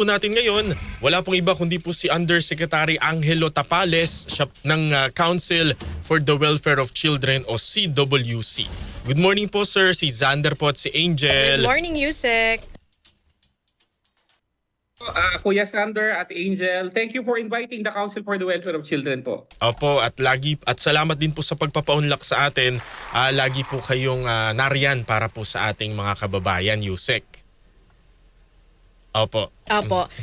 po natin ngayon, wala pong iba kundi po si Undersecretary Angelo Tapales siya ng Council for the Welfare of Children o CWC. Good morning po sir, si Xander po at si Angel. Good morning, Yusek. Kuya Sander at Angel, thank you for inviting the Council for the Welfare of Children po. Opo, at salamat din po sa pagpapaunlak sa atin. Lagi po kayong nariyan para po sa ating mga kababayan, Yusek. Opo.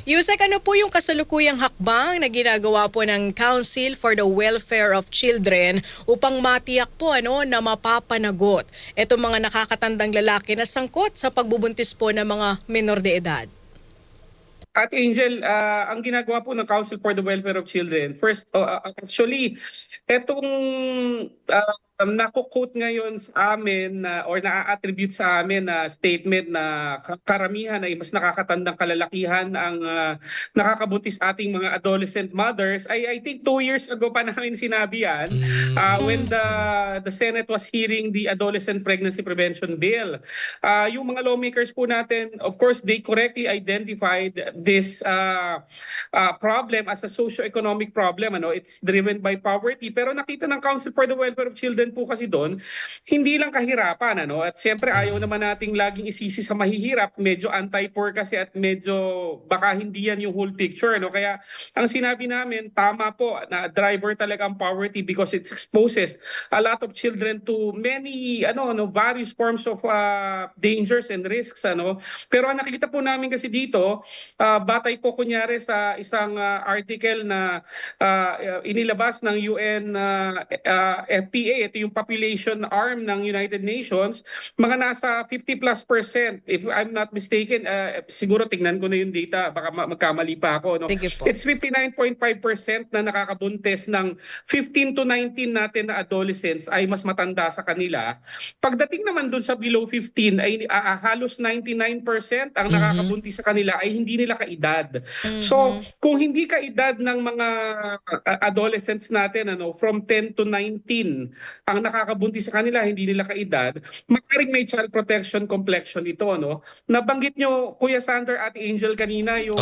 Yusek, ano po yung kasalukuyang hakbang na ginagawa po ng Council for the Welfare of Children upang matiyak po na mapapanagot itong mga nakakatandang lalaki na sangkot sa pagbubuntis po ng mga menor de edad? At Angel, ang ginagawa po ng Council for the Welfare of Children, first, actually, etong nakukote ngayon sa amin or na-attribute sa amin na statement na karamihan ay mas nakakatandang kalalakihan ang nakakabuntis ating mga adolescent mothers, I think 2 years ago pa namin sinabi yan when the Senate was hearing the Adolescent Pregnancy Prevention Bill. Yung mga lawmakers po natin, of course, they correctly identified this problem as a socio-economic problem. It's driven by poverty. Pero nakita ng Council for the Welfare of Children po kasi doon, hindi lang kahirapan. At siyempre ayaw naman nating laging isisi sa mahihirap. Medyo anti-poor kasi at medyo baka hindi yan yung whole picture. Kaya ang sinabi namin, tama po na driver talaga ang poverty because it exposes a lot of children to many various forms of dangers and risks. Pero ang nakikita po namin kasi dito, batay po kunyari sa isang article na inilabas ng UN FPA, ito yung population arm ng United Nations, mga nasa 50+%, if I'm not mistaken, siguro tingnan ko na yung data, baka magkamali pa ako. It's 59.5% na nakakabuntis ng 15 to 19 natin na adolescents ay mas matanda sa kanila. Pagdating naman dun sa below 15 ay halos 99% ang nakakabuntis sa kanila ay hindi nila kaedad. So kung hindi kaedad ng mga adolescents natin from 10 to 19 ang nakakabuntis sa kanila, hindi nila kaedad, maaaring may child protection complexion ito. Nabanggit nyo, Kuya Sander at Angel kanina, yung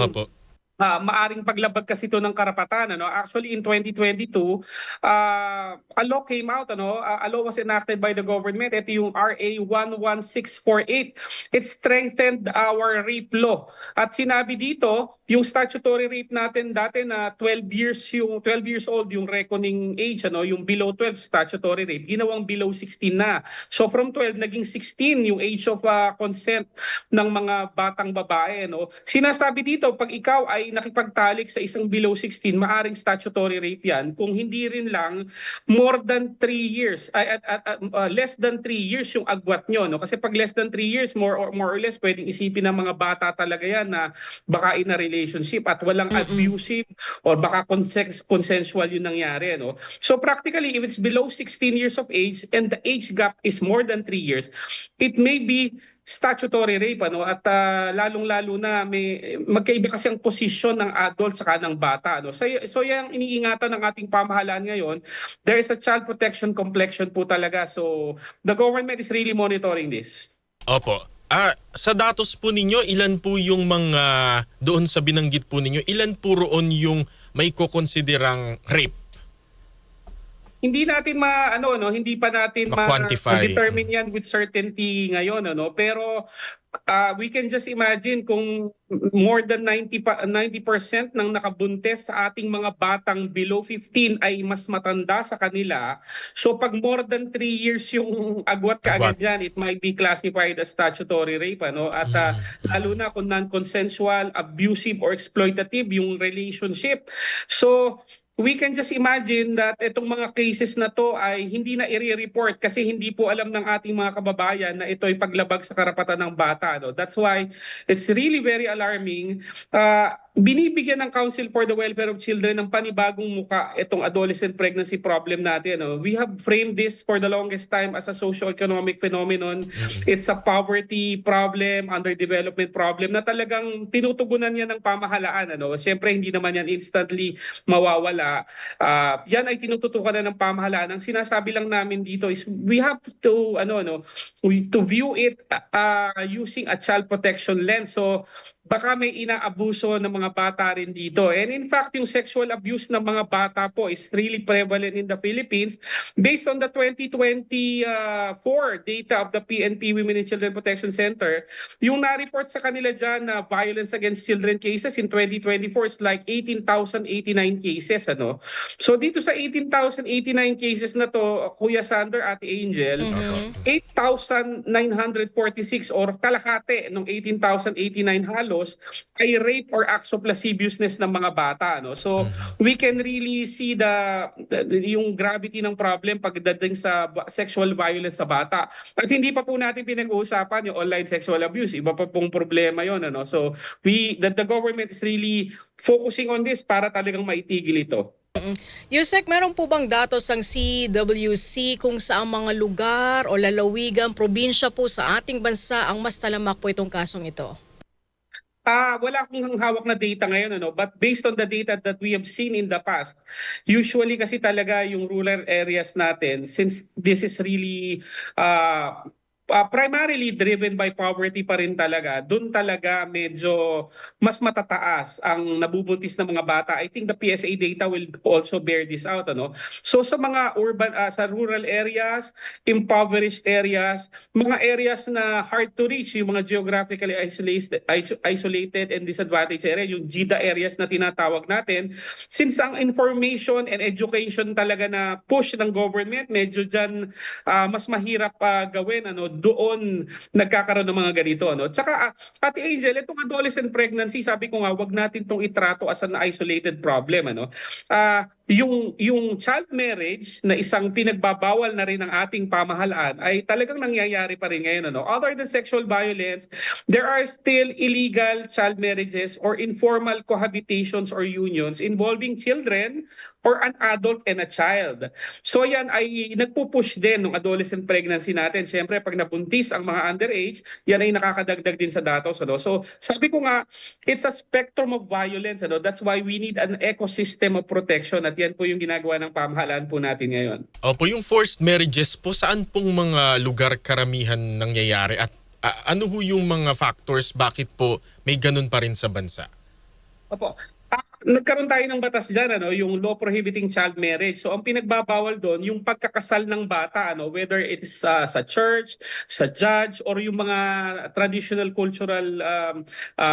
maaring paglabag kasi ito ng karapatan. Actually, in 2022, a law came out. A law was enacted by the government. Ito yung RA 11648. It strengthened our rape law. At sinabi dito, yung statutory rape natin dati na 12 years old yung reckoning age, yung below 12 statutory rape, ginawang below 16 na. So from 12 naging 16 yung age of consent ng mga batang babae. Sinasabi dito, pag ikaw ay nakipagtalik sa isang below 16, maaring statutory rape yan kung hindi rin lang more than 3 years, less than 3 years yung agwat nyo. Kasi pag less than 3 years, more or less, pwedeng isipin ng mga bata talaga yan na baka in a relationship at walang abusive or baka consensual yung nangyari. So practically, if it's below 16 years of age and the age gap is more than 3 years, it may be statutory rape. At lalong-lalo na may magkaiba kasi ang posisyon ng adult saka ng bata. So yung iniingatan ng ating pamahalaan ngayon, there is a child protection complexion po talaga. So the government is really monitoring this. Opo. Sa datos po ninyo, ilan po yung mga doon sa binanggit po ninyo, ilan po roon yung may kukonsiderang rape? Hindi natin hindi pa natin ma-determine yan with certainty ngayon, pero we can just imagine kung more than 90% ng nakabuntis sa ating mga batang below 15 ay mas matanda sa kanila. So pag more than 3 years yung agwat kaagad yan, it might be classified as statutory rape. At lalo na kung non-consensual, abusive or exploitative yung relationship. So we can just imagine that itong mga cases na to ay hindi na i-report kasi hindi po alam ng ating mga kababayan na ito ay paglabag sa karapatan ng bata. That's why it's really very alarming. Binibigyan ng Council for the Welfare of Children ng panibagong muka itong adolescent pregnancy problem natin. We have framed this for the longest time as a socio-economic phenomenon. It's a poverty problem, underdevelopment problem na talagang tinutugunan niya ng pamahalaan. Siyempre hindi naman yan instantly mawawala. Yan ay tinututukan na ng pamahalaan. Ang sinasabi lang namin dito is we have to view it using a child protection lens. So baka may inaabuso ng mga bata rin dito. And in fact, yung sexual abuse ng mga bata po is really prevalent in the Philippines based on the 2024 data of the PNP Women and Children Protection Center. Yung na-report sa kanila dyan na violence against children cases in 2024 is like 18,089 cases. Ano? So dito sa 18,089 cases na to, Kuya Sander, Ate Angel, 8,946 or kalahati ng 18,089 halos ay rape or acts of lasciviousness ng mga bata. No? So we can really see yung gravity ng problem pagdating sa sexual violence sa bata. At hindi pa po natin pinag-uusapan yung online sexual abuse. Iba pa pong problema yon. Ano? So the government is really focusing on this para talagang maitigil ito. Yusek, meron po bang datos ang CWC kung saang mga lugar o lalawigan, probinsya po sa ating bansa ang mas talamak po itong kasong ito? Wala akong hawak na data ngayon, ano, but based on the data that we have seen in the past, usually kasi talaga yung rural areas natin, since this is really primarily driven by poverty pa rin talaga, dun talaga medyo mas matataas ang nabubuntis ng mga bata. I think the PSA data will also bear this out. Ano? So sa mga sa rural areas, impoverished areas, mga areas na hard to reach, yung mga geographically isolated and disadvantaged area, yung GIDA areas na tinatawag natin, since ang information and education talaga na push ng government, medyo dyan mas mahirap gawin, ano, doon nagkakaroon ng mga ganito. Ano? Tsaka, Ate Angel, itong adolescent pregnancy, sabi ko nga, wag natin itong itrato as an isolated problem. Ano? Yung child marriage na isang pinagbabawal na rin ng ating pamahalaan ay talagang nangyayari pa rin ngayon. Ano? Other than sexual violence, there are still illegal child marriages or informal cohabitations or unions involving children or an adult and a child. So yan ay nagpupush din ng adolescent pregnancy natin. Siyempre, pag nabuntis ang mga underage, yan ay nakakadagdag din sa datos. Ano? So sabi ko nga, it's a spectrum of violence. Ano? That's why we need an ecosystem of protection at yan po yung ginagawa ng pamahalaan po natin ngayon. Opo, yung forced marriages po, saan pong mga lugar karamihan nangyayari at ano ho yung mga factors bakit po may ganun pa rin sa bansa? Opo. Nagkaroon tayo ng batas dyan, ano, yung law prohibiting child marriage. So ang pinagbabawal doon, yung pagkakasal ng bata, ano, whether it's sa church, sa judge, or yung mga traditional cultural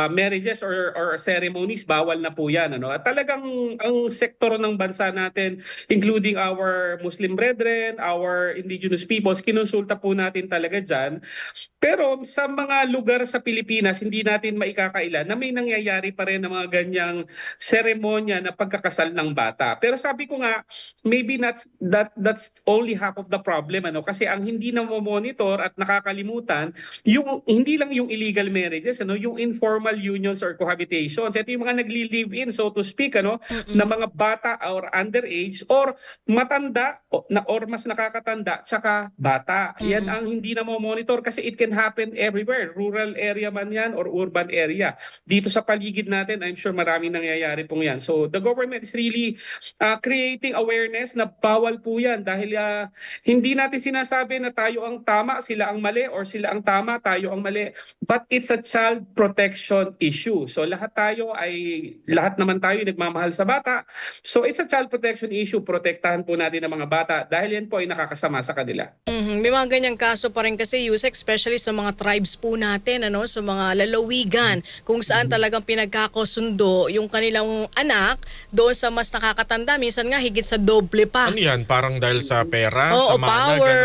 marriages or ceremonies, bawal na po yan. Ano. At talagang ang sektor ng bansa natin, including our Muslim brethren, our indigenous peoples, kinonsulta po natin talaga dyan. Pero sa mga lugar sa Pilipinas, hindi natin maikakaila na may nangyayari pa rin ng mga ganyang seremonya na pagkakasal ng bata. Pero sabi ko nga, maybe that's only half of the problem, ano, kasi ang hindi na monitor at nakakalimutan yung hindi lang yung illegal marriages, ano, yung informal unions or cohabitations. Ito yung mga nagli-live-in, so to speak, ano, na mga bata or underage or matanda or mas nakakatanda tsaka bata. Yan ang hindi na monitor kasi it can happen everywhere, rural area man yan or urban area. Dito sa paligid natin, I'm sure maraming nangyayari pong yan. So the government is really creating awareness na bawal po yan dahil hindi natin sinasabi na tayo ang tama, sila ang mali, or sila ang tama, tayo ang mali. But it's a child protection issue. So lahat naman tayo nagmamahal sa bata. So it's a child protection issue. Protektahan po natin ang mga bata dahil yan po ay nakakasama sa kanila. May mga ganyang kaso pa rin kasi, Yusek, especially sa mga tribes po natin, ano, sa mga lalawigan, kung saan talagang pinagkakasundo yung kanilang anak doon sa mas nakakatanda, minsan nga higit sa doble pa. Ano yan? Parang dahil sa pera, Oo, sa mana, power,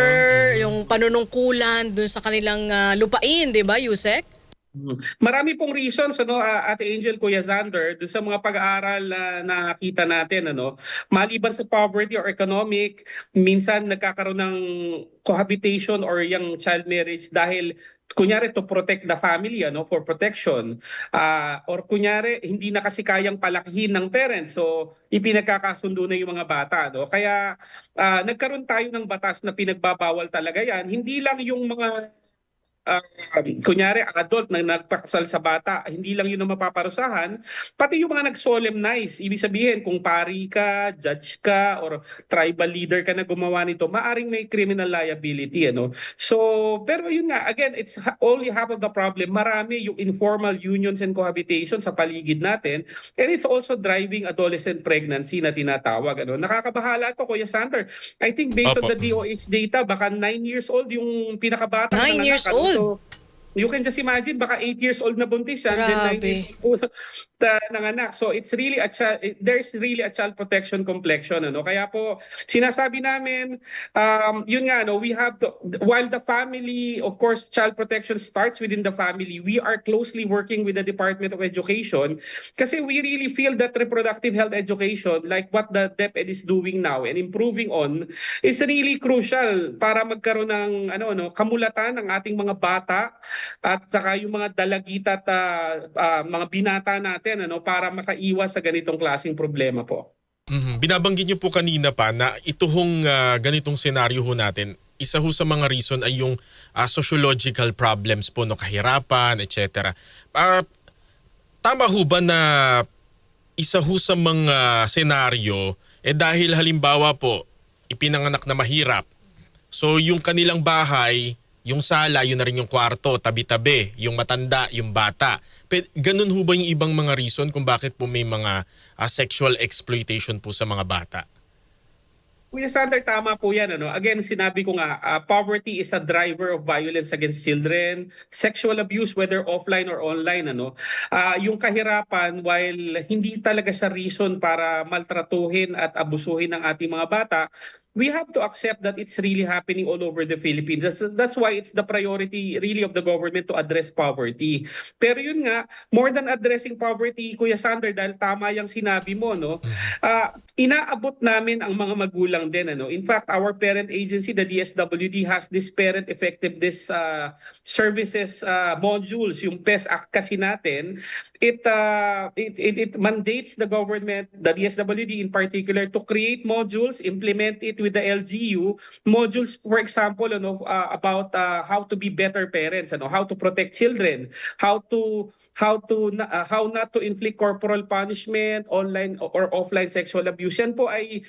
ganun? yung panunungkulan doon sa kanilang lupain, di ba, Yusek? Marami pong reasons, ano, Ate Angel, Kuya Xander, dun sa mga pag-aaral na nakita natin, ano, maliban sa poverty or economic, minsan nagkakaroon ng cohabitation or yung child marriage dahil kunyari to protect the family, ano, for protection, or kunyari hindi na kasi kayang palakihin ng parents, so ipinagkakasundo na yung mga bata, no? Kaya nagkaroon tayo ng batas na pinagbabawal talaga yan, hindi lang yung mga kunyari ang adult na nagpakasal sa bata, hindi lang yun ang mapaparusahan, pati yung mga nag-solemnize. Ibig sabihin, kung pari ka, judge ka, or tribal leader ka na gumawa nito, maaring may criminal liability. Ano? So, pero yun nga, again, it's only half of the problem. Marami yung informal unions and cohabitation sa paligid natin, and it's also driving adolescent pregnancy na tinatawag. Ano? Nakakabahala to, Kuya Sander. I think based on Opo. the DOH data, baka 9 years old yung pinakabata 9 years old? So, you can just imagine, baka 8 years old na buntis siya, then 9 years Grabe. old nanganak. So it's really there's really a child protection complexion. Ano? Kaya po, sinasabi namin, yun nga, no, we have to, while the family, of course, child protection starts within the family, we are closely working with the Department of Education kasi we really feel that reproductive health education, like what the DepEd is doing now and improving on, is really crucial para magkaroon ng kamulatan ng ating mga bata at saka yung mga dalagita at mga binata natin para makaiwas sa ganitong klaseng problema po. Binabanggit niyo po kanina pa na ito hong ganitong senaryo ho natin, isa ho sa mga reason ay yung sociological problems po, no, kahirapan, etc. Tama ho ba na isa ho sa mga senaryo, dahil halimbawa po, ipinanganak na mahirap, so yung kanilang bahay, yung sala, yun na rin yung kwarto, tabi-tabi, yung matanda, yung bata. Ganun ho ba yung ibang mga reason kung bakit po may mga sexual exploitation po sa mga bata? Kuya Sander, tama po yan. Ano? Again, sinabi ko nga, poverty is a driver of violence against children, sexual abuse, whether offline or online. Yung kahirapan, while hindi talaga siya reason para maltratuhin at abusuhin ng ating mga bata, we have to accept that it's really happening all over the Philippines. That's why it's the priority really of the government to address poverty. Pero yun nga, more than addressing poverty, Kuya Sander, dahil tama yung sinabi mo, no, inaabot namin ang mga magulang din. In fact, our parent agency, the DSWD, has this parent effectiveness services modules, yung PES Act kasi natin. It mandates the government, the DSWD in particular, to create modules, implement it with the LGU, modules, for example, about how to be better parents, how to protect children, how not to inflict corporal punishment, online or offline sexual abuse. Yan po ay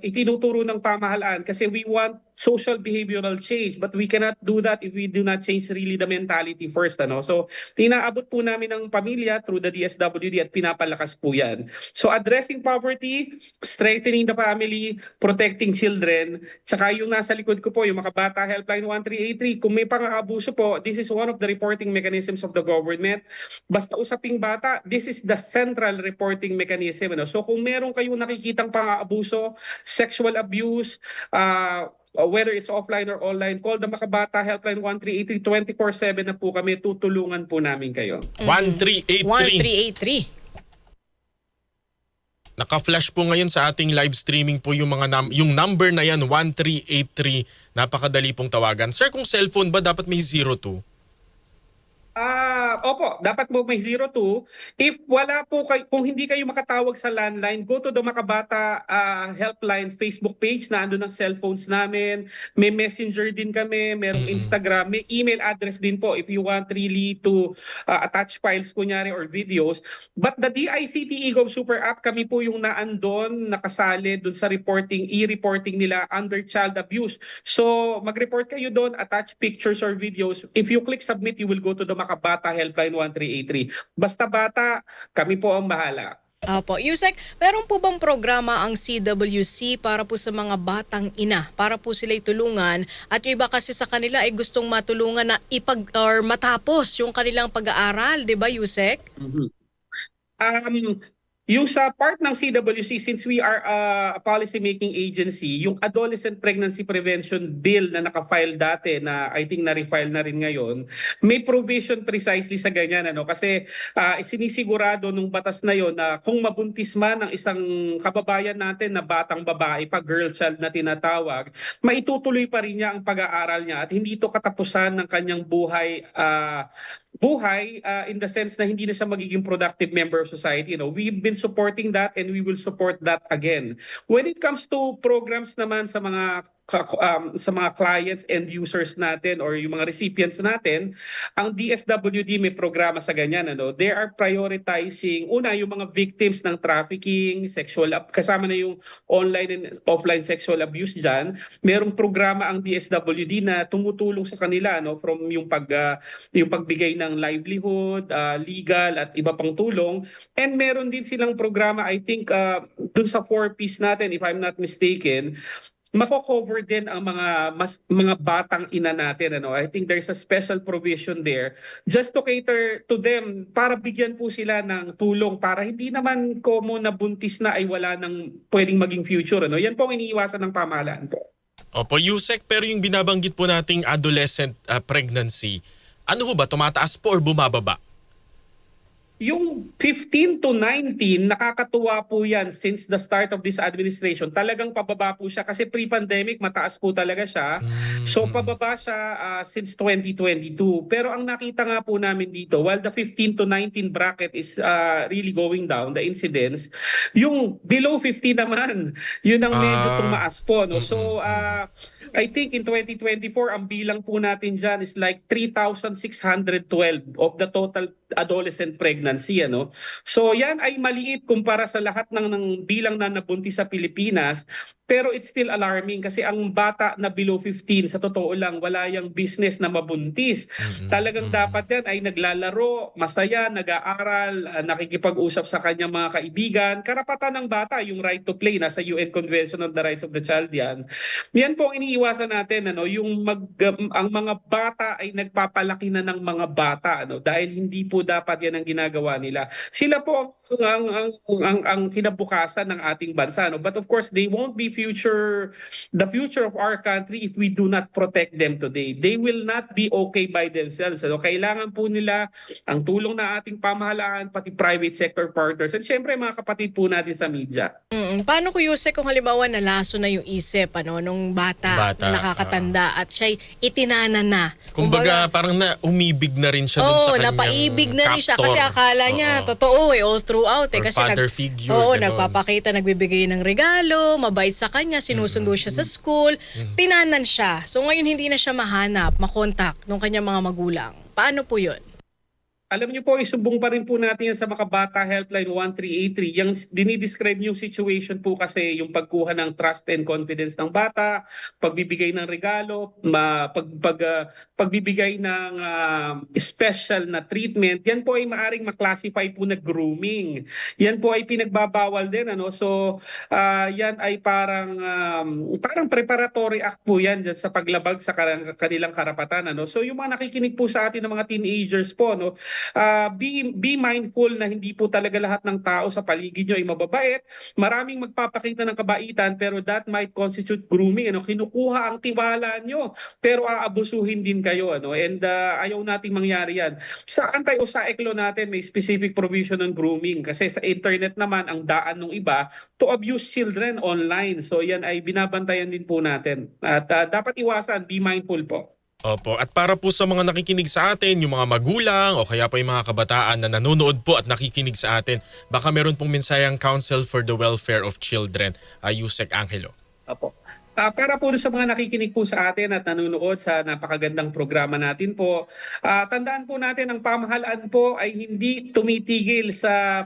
itinuturo ng pamahalaan kasi we want social behavioral change, but we cannot do that if we do not change really the mentality first. So inaabot po namin ng pamilya through the DSWD at pinapalakas po yan. So addressing poverty, strengthening the family, protecting children, saka yung nasa likod ko po, yung Makabata Helpline 1383, kung may pang-aabuso po, this is one of the reporting mechanisms of the government. Basta usaping bata, this is the central reporting mechanism. So kung meron kayong nakikitang pang-aabuso, sexual abuse, whether it's offline or online, call the Makabata Helpline 1383, 24/7 na po kami, tutulungan po namin kayo. 1383. 1383. Naka-flash po ngayon sa ating live streaming po yung yung number na yan, 1383. Napakadali pong tawagan. Sir, kung cellphone ba dapat may 02? Opo, dapat po may 02. If wala po kayo, kung hindi kayo makatawag sa landline, go to the Makabata Helpline Facebook page, na andun ang cellphones namin. May messenger din kami, merong Instagram, may email address din po if you want really to attach files kunyari or videos. But the DICT eGov Super App, kami po yung naandon, nakasali dun sa e-reporting nila under child abuse. So mag-report kayo doon, attach pictures or videos. If you click submit, you will go to the Makabata Helpline 1383. Basta bata, kami po ang bahala. Opo. Yusek, meron po bang programa ang CWC para po sa mga batang ina, para po sila itulungan, at yung iba kasi sa kanila ay gustong matulungan na matapos yung kanilang pag-aaral, di ba, Yusek? Yung sa part ng CWC, since we are a policy-making agency, yung Adolescent Pregnancy Prevention Bill na nakafile dati, na I think na-refile na rin ngayon, may provision precisely sa ganyan. Kasi sinisigurado nung batas na yon na kung mabuntis man ng isang kababayan natin na batang babae, girl child na tinatawag, maitutuloy pa rin niya ang pag-aaral niya at hindi ito katapusan ng kanyang buhay in the sense na hindi na siya magiging productive member of society. We've been supporting that and we will support that again. When it comes to programs naman sa mga sa mga clients and users natin or yung mga recipients natin, ang DSWD may programa sa ganyan. They are prioritizing, una, yung mga victims ng trafficking, kasama na yung online and offline sexual abuse dyan. Merong programa ang DSWD na tumutulong sa kanila from yung pagbigay ng livelihood, legal at iba pang tulong. And meron din silang programa, I think, dun sa 4Ps natin, if I'm not mistaken, mako-cover din ang mga batang ina natin. I think there's a special provision there just to cater to them para bigyan po sila ng tulong para hindi naman common na buntis na ay wala nang pwedeng maging future. Yan po ang iniiwasan ng pamahalaan po. Opo, Yusek, pero yung binabanggit po nating adolescent pregnancy, ano ho ba, tumataas po or bumababa? Yung 15 to 19, nakakatuwa po yan since the start of this administration. Talagang pababa po siya kasi pre-pandemic mataas po talaga siya. So pababa siya since 2022. Pero ang nakita nga po namin dito, while the 15 to 19 bracket is really going down, the incidence, yung below 50 naman, yun ang medyo tumaas po. So I think in 2024, ang bilang po natin dyan is like 3,612 of the total adolescent pregnancy. So yan ay maliit kumpara sa lahat ng bilang na nabuntis sa Pilipinas. Pero it's still alarming kasi ang bata na below 15, sa totoo lang, wala yung business na mabuntis. Talagang dapat yan ay naglalaro, masaya, nag-aaral, nakikipag-usap sa kanyang mga kaibigan. Karapatan ng bata, yung right to play, nasa UN Convention on the Rights of the Child yan. Yan po ang iniiwasan natin, ang mga bata ay nagpapalaki na ng mga bata, dahil hindi po dapat yan ang ginagawa nila. Sila po ang kinabukasan ng ating bansa. But of course, they won't be the future of our country if we do not protect them today. They will not be okay by themselves. Kailangan po nila ang tulong ng ating pamahalaan, pati private sector partners, at syempre mga kapatid po natin sa media. Paano ko, Yusek, kung halimbawa nalaso na yung isip nung bata na nakakatanda at siya'y itinana na? Kumbaga parang umibig na rin siya dun sa kanyang napaibig na rin siya captor. kasi akala niya totoo all throughout. Or Kasi father figure. nagpapakita, nagbibigay ng regalo, mabait sa kanya, sinusundo siya sa school, tinanan siya. So ngayon hindi na siya mahanap, makontak ng kanyang mga magulang. Paano po yun? Alam niyo po, isumbong pa rin po natin yan sa Makabata Helpline 1383. Yung dinidescribe yung situation po kasi yung pagkuha ng trust and confidence ng bata, pagbibigay ng regalo, pagbibigay ng special na treatment, yan po ay maaring maklasify po na grooming. Yan po ay pinagbabawal din. So yan ay parang preparatory act po yan dyan sa paglabag sa kanilang karapatan. So yung mga nakikinig po sa atin ng mga teenagers po, be mindful na hindi po talaga lahat ng tao sa paligid nyo ay mababait. Maraming magpapakita ng kabaitan pero that might constitute grooming. Kinukuha ang tiwala nyo pero aabusuhin din kayo. And ayaw nating mangyari yan. Sa anti-USAIC law natin may specific provision ng grooming kasi sa internet naman ang daan ng iba to abuse children online. So yan ay binabantayan din po natin. At dapat iwasan, be mindful po. Opo. At para po sa mga nakikinig sa atin, yung mga magulang o kaya pa yung mga kabataan na nanonood po at nakikinig sa atin, baka meron pong mensaheng Council for the Welfare of Children, Yusek Angelo. Opo. Para po sa mga nakikinig po sa atin at nanonood sa napakagandang programa natin po, tandaan po natin ang pamahalaan po ay hindi tumitigil sa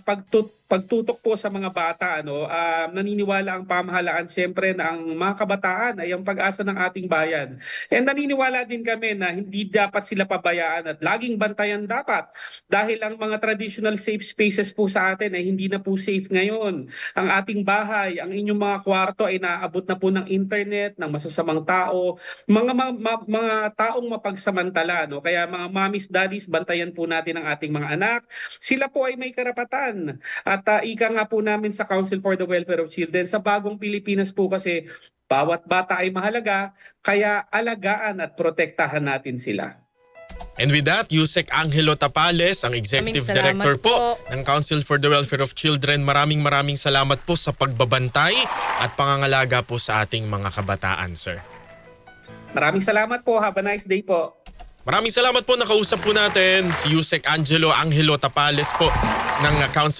pagtutok po sa mga bata. Naniniwala ang pamahalaan siyempre na ang mga kabataan ay ang pag-asa ng ating bayan. And naniniwala din kami na hindi dapat sila pabayaan at laging bantayan dapat dahil ang mga traditional safe spaces po sa atin ay hindi na po safe ngayon. Ang ating bahay, ang inyong mga kwarto ay naaabot na po ng internet, ng masasamang tao, mga taong mapagsamantala. Kaya mga mommies, daddies, bantayan po natin ang ating mga anak. Sila po ay may karapatan. At ika nga po namin sa Council for the Welfare of Children, sa bagong Pilipinas po kasi bawat bata ay mahalaga, kaya alagaan at protektahan natin sila. And with that, Yusek Angelo Tapales, ang Executive Director po ng Council for the Welfare of Children. Maraming salamat po sa pagbabantay at pangangalaga po sa ating mga kabataan, sir. Maraming salamat po. Have a nice day po. Maraming salamat po. Nakausap po natin si Yusek Angelo Tapales po ng Council